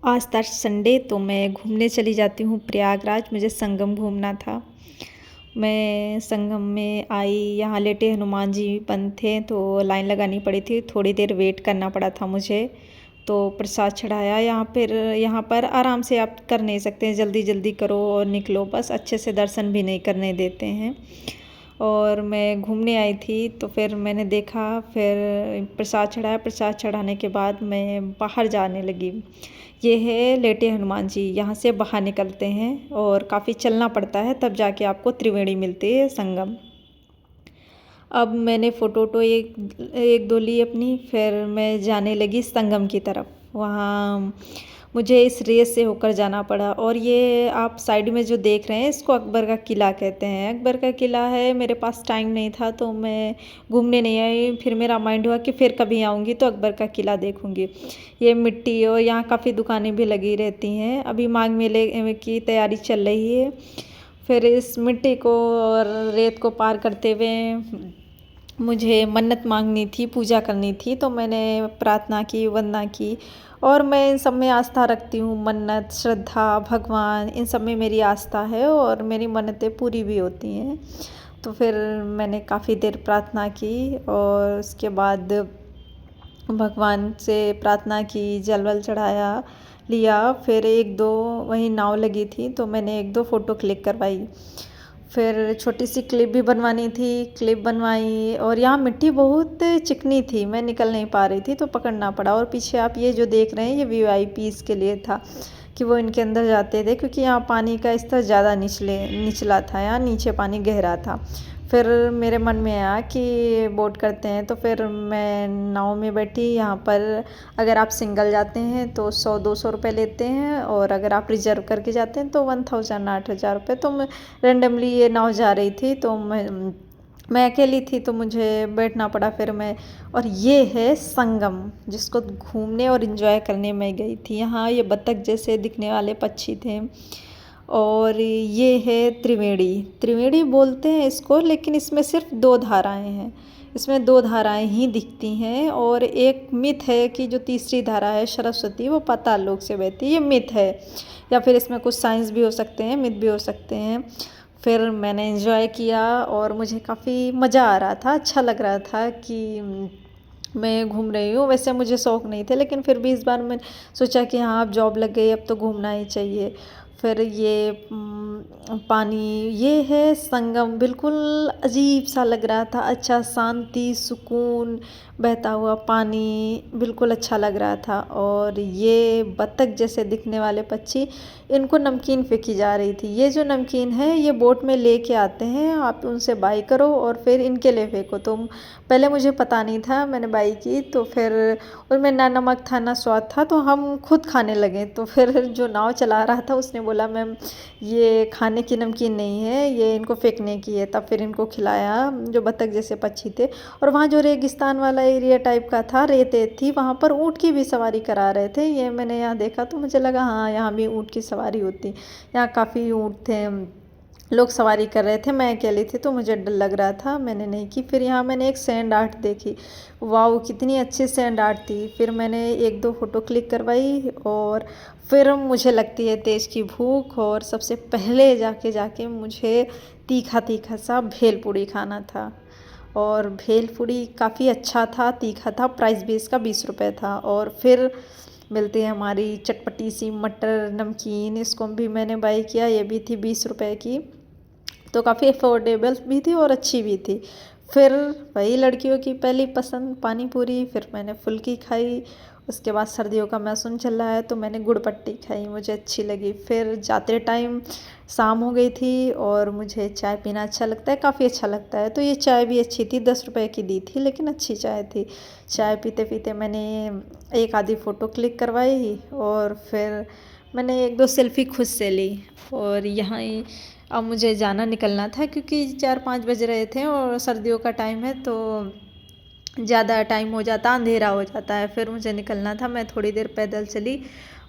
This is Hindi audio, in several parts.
आज था संडे तो मैं घूमने चली जाती हूँ प्रयागराज। मुझे संगम घूमना था। मैं संगम में आई, यहाँ लेटे हनुमान जी बंद थे तो लाइन लगानी पड़ी थी, थोड़ी देर वेट करना पड़ा था मुझे। तो प्रसाद चढ़ाया यहाँ पर आराम से आप कर नहीं सकते हैं, जल्दी जल्दी करो और निकलो, बस अच्छे से दर्शन भी नहीं करने देते हैं। और मैं घूमने आई थी तो फिर मैंने देखा, फिर प्रसाद चढ़ाया। प्रसाद चढ़ाने के बाद मैं बाहर जाने लगी। ये है लेटे हनुमान जी, यहाँ से बाहर निकलते हैं और काफ़ी चलना पड़ता है, तब जाके आपको त्रिवेणी मिलती है संगम। अब मैंने फ़ोटो तो एक दो ली अपनी, फिर मैं जाने लगी संगम की तरफ। वहाँ मुझे इस रेस से होकर जाना पड़ा। और ये आप साइड में जो देख रहे हैं इसको अकबर का किला कहते हैं। अकबर का किला है। मेरे पास टाइम नहीं था तो मैं घूमने नहीं आई। फिर मेरा माइंड हुआ कि फिर कभी आऊँगी तो अकबर का किला देखूँगी। ये मिट्टी और यहाँ काफ़ी दुकानें भी लगी रहती हैं। अभी माघ मेले की तैयारी चल रही है। फिर इस मिट्टी को और रेत को पार करते हुए मुझे मन्नत मांगनी थी, पूजा करनी थी, तो मैंने प्रार्थना की, वंदना की। और मैं इन सब में आस्था रखती हूँ। मन्नत, श्रद्धा, भगवान, इन सब में मेरी आस्था है और मेरी मन्नतें पूरी भी होती हैं। तो फिर मैंने काफ़ी देर प्रार्थना की और उसके बाद भगवान से प्रार्थना की, जल वल चढ़ाया, लिया। फिर एक दो वहीं नाव लगी थी तो मैंने एक दो फ़ोटो क्लिक करवाई। फिर छोटी सी क्लिप भी बनवानी थी, क्लिप बनवाई। और यहाँ मिट्टी बहुत चिकनी थी, मैं निकल नहीं पा रही थी तो पकड़ना पड़ा। और पीछे आप ये जो देख रहे हैं ये वीआईपीज़ के लिए था कि वो इनके अंदर जाते थे, क्योंकि यहाँ पानी का स्तर ज़्यादा निचला था, यहाँ नीचे पानी गहरा था। फिर मेरे मन में आया कि बोट करते हैं, तो फिर मैं नाव में बैठी। यहाँ पर अगर आप सिंगल जाते हैं तो 100-200 रुपये लेते हैं, और अगर आप रिजर्व करके जाते हैं तो 1000 8,000 रुपये। तो मैं रेंडमली ये नाव जा रही थी तो मैं अकेली थी तो मुझे बैठना पड़ा फिर मैं। और ये है संगम, जिसको घूमने और इन्जॉय करने में गई थी। यहाँ ये बत्तख जैसे दिखने वाले पक्षी थे। और ये है त्रिवेणी। त्रिवेणी बोलते हैं इसको, लेकिन इसमें सिर्फ 2 धाराएं हैं। इसमें 2 धाराएं ही दिखती हैं। और एक मिथ है कि जो तीसरी धारा है सरस्वती, वो पाताल लोक से बहती है। ये मिथ है, या फिर इसमें कुछ साइंस भी हो सकते हैं, मिथ भी हो सकते हैं। फिर मैंने एंजॉय किया और मुझे काफ़ी मज़ा आ रहा था, अच्छा लग रहा था कि मैं घूम रही हूँ। वैसे मुझे शौक़ नहीं थे, लेकिन फिर भी इस बार मैंने सोचा कि हाँ अब जॉब लग गई, अब तो घूमना ही चाहिए। फिर ये पानी, ये है संगम। बिल्कुल अजीब सा लग रहा था, अच्छा शांति, सुकून, बहता हुआ पानी, बिल्कुल अच्छा लग रहा था। और ये बत्तख जैसे दिखने वाले पक्षी, इनको नमकीन फेंकी जा रही थी। ये जो नमकीन है ये बोट में लेके आते हैं, आप उनसे बाई करो और फिर इनके लिए फेंको। तो पहले मुझे पता नहीं था, मैंने बाई की तो फिर उनमें ना नमक था ना स्वाद था, तो हम खुद खाने लगे। तो फिर जो नाव चला रहा था उसने बोला मैम ये खाने की नमकीन नहीं है, ये इनको फेंकने की है। तब फिर इनको खिलाया, जो बत्तख जैसे पक्षी थे। और वहाँ जो रेगिस्तान वाला एरिया टाइप का था, रेत थी, वहाँ पर ऊँट की भी सवारी करा रहे थे। ये मैंने यहाँ देखा तो मुझे लगा हाँ यहाँ भी ऊँट की सवारी होती। यहाँ काफ़ी ऊँट थे, लोग सवारी कर रहे थे। मैं अकेली थी तो मुझे डर लग रहा था, मैंने नहीं की। फिर यहाँ मैंने एक सैंड आर्ट देखी, वाओ कितनी अच्छी सैंड आर्ट थी। फिर मैंने एक दो फ़ोटो क्लिक करवाई। और फिर मुझे लगती है तेज़ की भूख, और सबसे पहले जाके मुझे तीखा तीखा सा भेलपूड़ी खाना था। और भेलपूड़ी काफ़ी अच्छा था, तीखा था, प्राइस भी इसका 20 रुपये था। और फिर मिलती है हमारी चटपटी सी मटर नमकीन, इसको भी मैंने बाई किया, ये भी थी 20 रुपये की। तो काफ़ी अफोर्डेबल भी थी और अच्छी भी थी। फिर वही लड़कियों की पहली पसंद पानी पूरी, फिर मैंने फुल्की खाई। उसके बाद सर्दियों का मौसम चल रहा है तो मैंने गुड़ पट्टी खाई, मुझे अच्छी लगी। फिर जाते टाइम शाम हो गई थी और मुझे चाय पीना अच्छा लगता है, काफ़ी अच्छा लगता है। तो ये चाय भी अच्छी थी, 10 रुपये की दी थी, लेकिन अच्छी चाय थी। चाय पीते पीते मैंने एक आधी फ़ोटो क्लिक करवाई और फिर मैंने एक दो सेल्फ़ी खुद से ली। और यहाँ ही अब मुझे निकलना था, क्योंकि 4-5 बज रहे थे और सर्दियों का टाइम है तो ज़्यादा टाइम हो जाता, अंधेरा हो जाता है। फिर मुझे निकलना था, मैं थोड़ी देर पैदल चली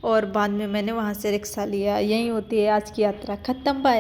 और बाद में मैंने वहाँ से रिक्शा लिया। यही होती है आज की यात्रा ख़त्म, बाय।